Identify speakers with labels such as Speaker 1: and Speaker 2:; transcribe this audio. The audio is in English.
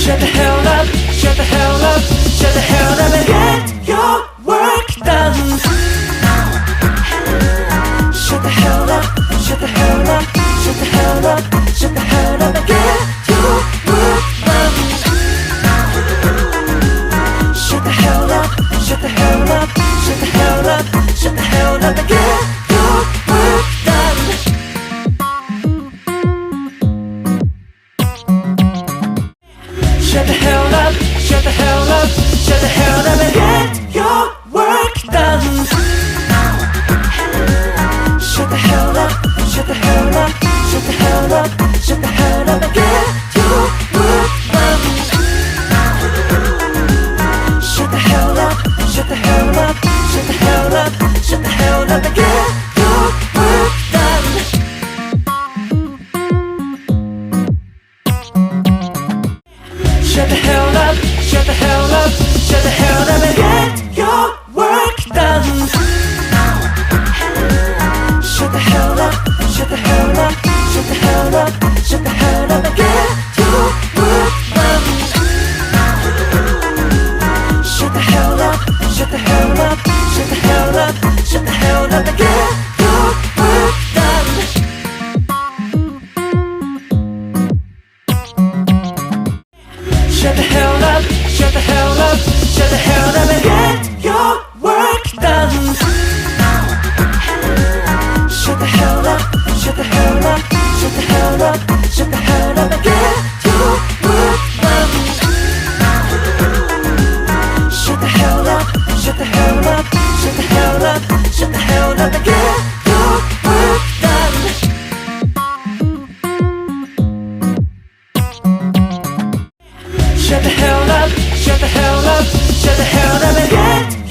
Speaker 1: Shut the hell up, shut the hell up, shut the hell up and get your work done. Shut the hell up, shut the hell up, shut the hell up, shut the hell up and get your work done. Shut the hell up, shut the hell up, shut the hell up, shut the hell up and get your work done. Shut the hell up, shut the hell up, shut the hell up and get your work done. Shut the hell up, shut the hell up, shut the hell up, shut the hell up and get your work done. Shut the hell up, shut the hell up, shut the hell up, shut the hell up and get your work done. Shut the hell up, shut the hell up, shut the hell up and get your work done. Shut the hell up, shut the hell up, shut the hell up, shut the hell up and get your work done. Shut the hell up, shut the hell up, shut the hell up, shut the hell up and get your work done. Shut the hell up, shut the hell up, shut the hell up and get your work done. Shut the hell up, shut the hell up, shut the hell up, shut the hell up and get your work done. Shut the hell up, shut the hell up, shut the hell up, shut the hell up and get your work done. Shut the hell up, shut the hell up, shut the hell up and get